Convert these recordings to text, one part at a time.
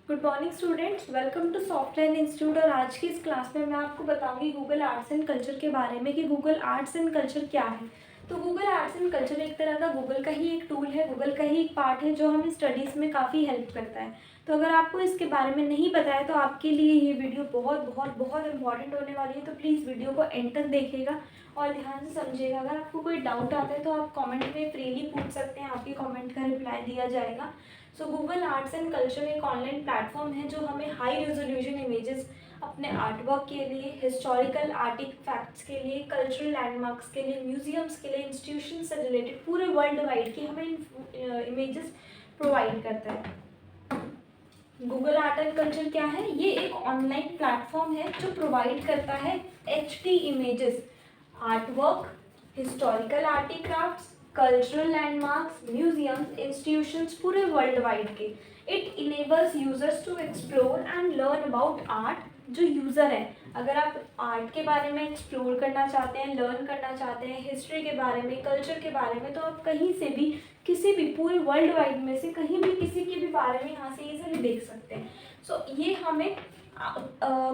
Good morning students, welcome to software institute. और आज की इस क्लास में मैं आपको बताऊंगी गूगल आर्ट्स एंड कल्चर के बारे में कि गूगल आर्ट्स एंड कल्चर क्या है। तो गूगल आर्ट्स एंड कल्चर एक तरह का गूगल का ही एक टूल है, गूगल का ही एक पार्ट है जो हमें स्टडीज़ में काफ़ी हेल्प करता है। तो अगर आपको इसके बारे में नहीं पता है तो आपके लिए ये वीडियो बहुत बहुत बहुत इंपॉर्टेंट होने वाली है। तो प्लीज़ वीडियो को एंड तक देखिएगा और ध्यान से समझिएगा। अगर आपको कोई डाउट आता है तो आप कमेंट में फ्रीली पूछ सकते हैं, आपके कमेंट का रिप्लाई दिया जाएगा। सो गूगल आर्ट्स एंड कल्चर एक ऑनलाइन प्लेटफॉर्म है जो हमें हाई रेजोल्यूशन इमेजेस अपने आर्ट वर्क के लिए, हिस्टोरिकल आर्टिफैक्ट्स के लिए, कल्चरल लैंडमार्क्स के लिए, म्यूजियम्स के लिए, इंस्टीट्यूशन से रिलेटेड पूरे वर्ल्ड वाइड की हमें इमेजेस प्रोवाइड करता है। गूगल आर्ट एंड कल्चर क्या है? ये एक ऑनलाइन प्लेटफॉर्म है जो प्रोवाइड करता है HD images, art work, historical artifacts, cultural landmarks, museums, institutions पूरे वर्ल्ड वाइड के। It enables users to explore and learn about art. जो यूज़र है, अगर आप आर्ट के बारे में एक्सप्लोर करना चाहते हैं, लर्न करना चाहते हैं, हिस्ट्री के बारे में, कल्चर के बारे में, तो आप कहीं से भी, किसी भी पूरे वर्ल्ड वाइड में से कहीं भी किसी के भी बारे में यहाँ से इजीली देख सकते हैं। सो ये हमें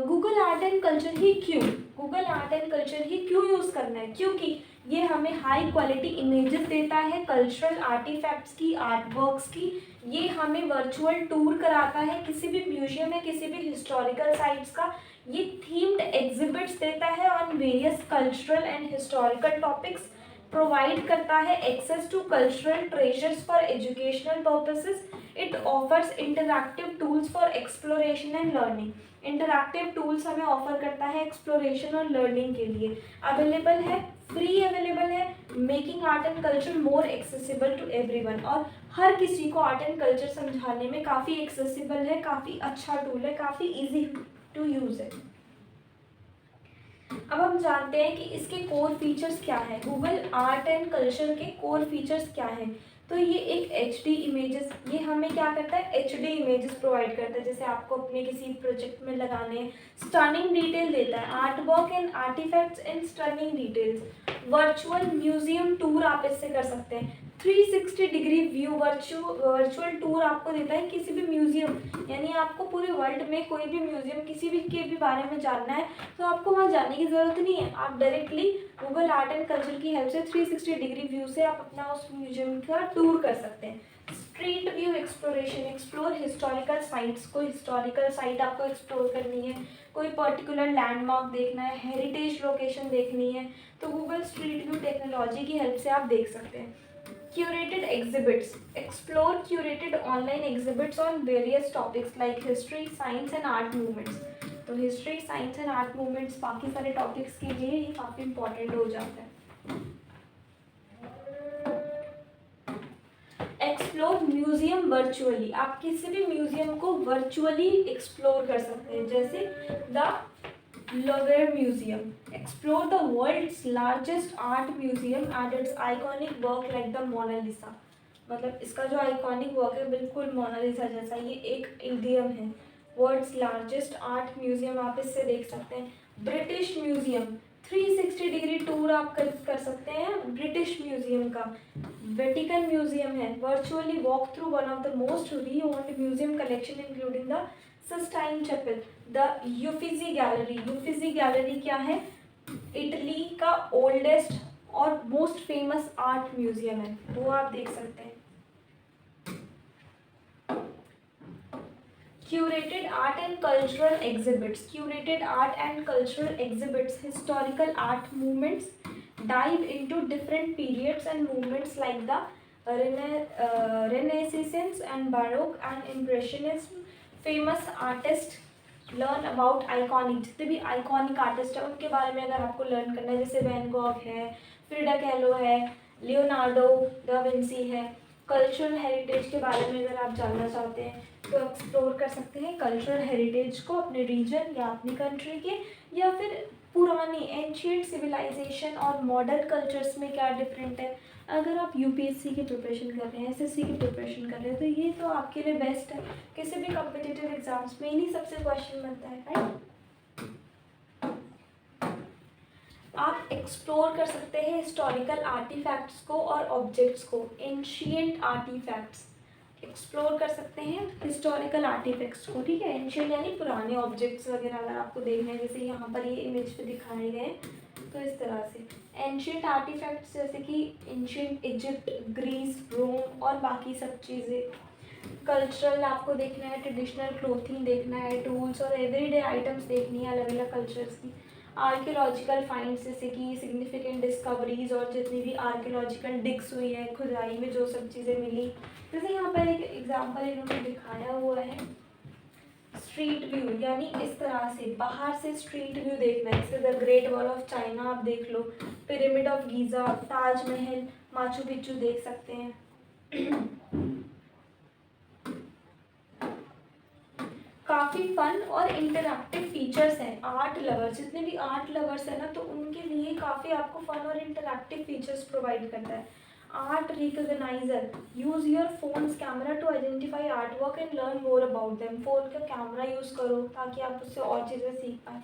गूगल आर्ट एंड कल्चर ही क्यों, गूगल आर्ट एंड कल्चर ही क्यों यूज़ करना है? क्योंकि ये हमें हाई क्वालिटी इमेजेस देता है कल्चरल आर्टिफैक्ट्स की, आर्ट वर्क्स की। ये हमें वर्चुअल टूर कराता है किसी भी म्यूजियम या किसी भी हिस्टोरिकल साइट्स का। ये थीम्ड एग्जिबिट्स देता है on various cultural and historical topics. Provide करता है access to cultural treasures for educational purposes. It offers interactive tools for exploration and learning. Interactive tools हमें ऑफर करता है एक्सप्लोरेशन और लर्निंग के लिए। अवेलेबल है, फ्री अवेलेबल है, making art and culture more accessible to everyone. और हर किसी को आर्ट एंड कल्चर समझाने में काफ़ी एक्सेसिबल है, काफ़ी अच्छा टूल है, काफ़ी इजी टू यूज़ है। अब हम जानते हैं कि इसके कोर फीचर्स क्या है। गूगल आर्ट एंड कल्चर के कोर फीचर्स क्या हैं? तो ये एक HD इमेजेस, ये हमें क्या करता है? HD इमेजेस प्रोवाइड करता है। जैसे आपको अपने किसी प्रोजेक्ट में लगाने, स्टनिंग डिटेल देता है, art work and artifacts in stunning details. Virtual museum tour आप इससे कर सकते हैं। 360 डिग्री व्यू वर्चुअल टूर आपको देता है किसी भी म्यूजियम, यानी आपको पूरे वर्ल्ड में कोई भी म्यूजियम किसी भी के भी बारे में जानना है तो आपको वहाँ जाने की ज़रूरत नहीं है। आप directly Google art and culture की हेल्प से 360 डिग्री व्यू से आप अपना उस म्यूजियम का टूर कर सकते हैं। Street view exploration, explore historical sites. कोई हिस्टोरिकल साइट आपको एक्सप्लोर करनी है, कोई पर्टिकुलर लैंडमार्क देखना है, हेरिटेज लोकेशन देखनी है, तो गूगल स्ट्रीट व्यू टेक्नोलॉजी की हेल्प से आप देख सकते हैं। Curated exhibits, explore curated online exhibits on various topics like history, science and art movements। तो history, science and art movements बाकी सारे टॉपिक्स के लिए ये काफ़ी इंपॉर्टेंट हो जाता है। एक्सप्लोर म्यूजियम वर्चुअली, आप किसी भी म्यूजियम को वर्चुअली एक्सप्लोर कर सकते हैं। जैसे the Louvre Museum, explore the world's largest art museum and its iconic work like the Mona Lisa। मतलब इसका जो आइकॉनिक वर्क है बिल्कुल मोनालिसा जैसा, ये एक इडियम है। वर्ल्ड्स लार्जेस्ट आर्ट म्यूजियम आप इससे देख सकते हैं। ब्रिटिश म्यूजियम, 360 डिग्री टूर आप कर सकते हैं ब्रिटिश म्यूजियम का। वेटिकन म्यूजियम है, virtually walk through one of the most renowned museum collection including the Sistine Chapel. The Uffizi gallery, Uffizi gallery क्या है? इटली का ओल्डेस्ट और मोस्ट फेमस आर्ट म्यूजियम है, वो आप देख सकते हैं। Curated art and cultural exhibits, curated art and cultural exhibits, historical art movements, dive into different periods and movements like the Renaissance and Baroque and Impressionism। famous artist, learn about iconic, जितने भी iconic artist है उनके बारे में अगर आपको learn करना है, जैसे वैन गॉग है, फ्रिडा कैलो है, लियोनार्डो दा विंसी है। कल्चरल हेरिटेज के बारे में अगर आप जानना चाहते हैं तो एक्सप्लोर कर सकते हैं कल्चरल हेरिटेज को अपने रीजन या अपनी कंट्री के, या फिर पुरानी एंशियंट सिविलाइजेशन और मॉडर्न कल्चर्स में क्या डिफरेंट है। अगर आप UPSC की प्रिपरेशन कर रहे हैं, SSC की प्रिपरेशन कर रहे हैं, तो ये तो आपके लिए बेस्ट है। किसी भी कॉम्पिटिटिव एग्जाम्स में इन्हीं सबसे क्वेश्चन बनता है, राइट। आप एक्सप्लोर कर सकते हैं हिस्टोरिकल आर्टिफैक्ट्स को और ऑब्जेक्ट्स को। एंशियंट आर्टिफैक्ट्स, एक्सप्लोर कर सकते हैं हिस्टोरिकल आर्टिफैक्ट्स को, ठीक है। एंशियंट यानी पुराने ऑब्जेक्ट्स वगैरह अगर आपको देखना है, जैसे यहाँ पर ये इमेज पे दिखाए गए, तो इस तरह से एंशियंट आर्टिफैक्ट्स जैसे कि एंशियंट इजिप्ट, ग्रीस, रोम और बाकी सब चीज़ें। कल्चरल आपको देखना है, ट्रेडिशनल क्लोथिंग देखना है, टूल्स और एवरीडे आइटम्स देखनी है अलग अलग कल्चर्स की। आर्कियोलॉजिकल फाइंड्स जैसे कि सिग्निफिकेंट डिस्कवरीज और जितनी भी आर्कियोलॉजिकल डिग्स हुई है, खुदाई में जो सब चीज़ें मिली, जैसे यहाँ पर एक एग्जांपल इन्होंने दिखाया हुआ है स्ट्रीट व्यू, यानी इस तरह से बाहर से स्ट्रीट व्यू देखना है। जैसे the Great Wall of China आप देख लो, pyramid of Giza, Taj Mahal, Machu Picchu देख सकते हैं। काफ़ी फन और इंटरैक्टिव फीचर्स हैं। आर्ट लवर्स, जितने भी आर्ट लवर्स हैं ना, तो उनके लिए काफ़ी आपको फन और इंटरैक्टिव फीचर्स प्रोवाइड करता है। Art recognizer, use your phone's camera to identify art work and learn more about them. Phone का कैमरा यूज़ करो ताकि आप उससे और चीज़ें सीख पाएँ।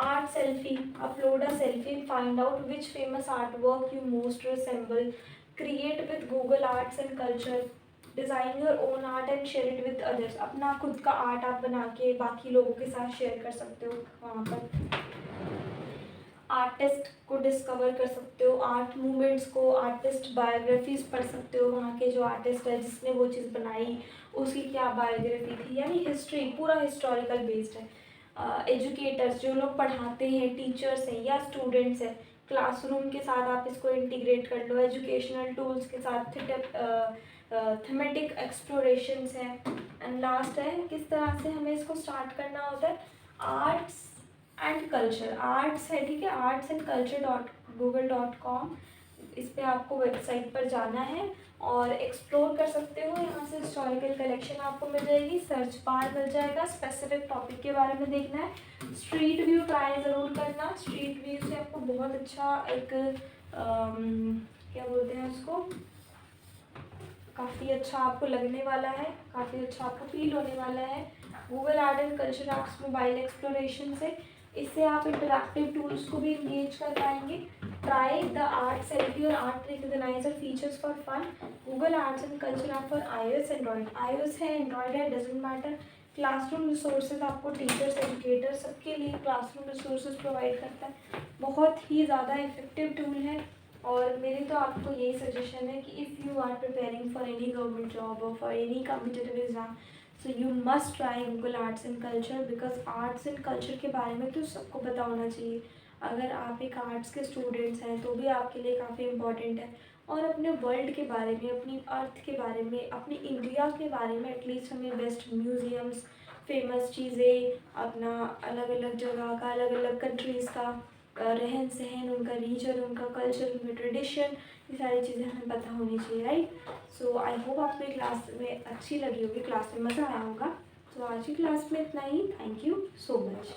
Art selfie, upload a selfie and find out which famous art work you most resemble. Create with Google arts and Culture, design your own art and share it with others. अपना खुद का आर्ट आप बना के बाकी लोगों के साथ शेयर कर सकते हो वहाँ पर। आर्टिस्ट को डिस्कवर कर सकते हो, आर्ट मूवमेंट्स को, आर्टिस्ट बायोग्राफीज पढ़ सकते हो, वहाँ के जो आर्टिस्ट है जिसने वो चीज़ बनाई उसकी क्या बायोग्राफी थी, यानी हिस्ट्री पूरा हिस्टोरिकल बेस्ड है। एजुकेटर्स, जो लोग पढ़ाते हैं, टीचर्स हैं या स्टूडेंट्स हैं, क्लासरूम के साथ आप इसको इंटीग्रेट कर लो, एजुकेशनल टूल्स के साथ थीमेटिक एक्सप्लोरेशंस हैं। एंड लास्ट है किस तरह से हमें इसको स्टार्ट करना होता है, आर्ट्स एंड कल्चर, आर्ट्स है, ठीक है, artsandculture.google.com, इस पे आपको वेबसाइट पर जाना है और एक्सप्लोर कर सकते हो। यहाँ से हिस्टोरिकल कलेक्शन आपको मिल जाएगी, सर्च बार मिल जाएगा, स्पेसिफिक टॉपिक के बारे में देखना है। स्ट्रीट व्यू ट्राई ज़रूर करना, स्ट्रीट व्यू से आपको बहुत अच्छा एक क्या बोलते हैं उसको, काफ़ी अच्छा आपको लगने वाला है, काफ़ी अच्छा आपको फील होने वाला है। Google art and culture apps mobile exploration से, इससे आप इंटरैक्टिव टूल्स को भी इंगेज कर पाएंगे। ट्राई द आर्ट सेल्फी और art recognizer features for fun. Google arts and Culture app for iOS Android, iOS है एंड्रॉइड है डजेंट मैटर। क्लासरूम रिसोर्सेज आपको टीचर्स, एजुकेटर सबके लिए क्लासरूम रिसोर्सेज प्रोवाइड करता है, बहुत ही ज़्यादा इफेक्टिव टूल है। और मेरी तो आपको यही सजेशन है कि if you are preparing for any government job और for any competitive exam, so you must try Google arts and culture, because arts and culture के बारे में तो सबको पता होना चाहिए। अगर आप एक आर्ट्स के स्टूडेंट्स हैं तो भी आपके लिए काफ़ी इम्पॉर्टेंट है। और अपने वर्ल्ड के बारे में, अपनी अर्थ के बारे में, अपनी इंडिया के बारे में एटलीस्ट हमें बेस्ट म्यूज़ियम्स, फेमस चीज़ें, अपना अलग अलग जगह का, अलग अलग कंट्रीज़ का रहन सहन, उनका रीजन, उनका कल्चर, उनका ट्रेडिशन, ये सारी चीज़ें हमें पता होनी चाहिए, राइट। सो आई होप आपको ये क्लास में अच्छी लगी होगी, क्लास में मज़ा आया होगा। तो आज की क्लास में इतना ही, थैंक यू सो मच।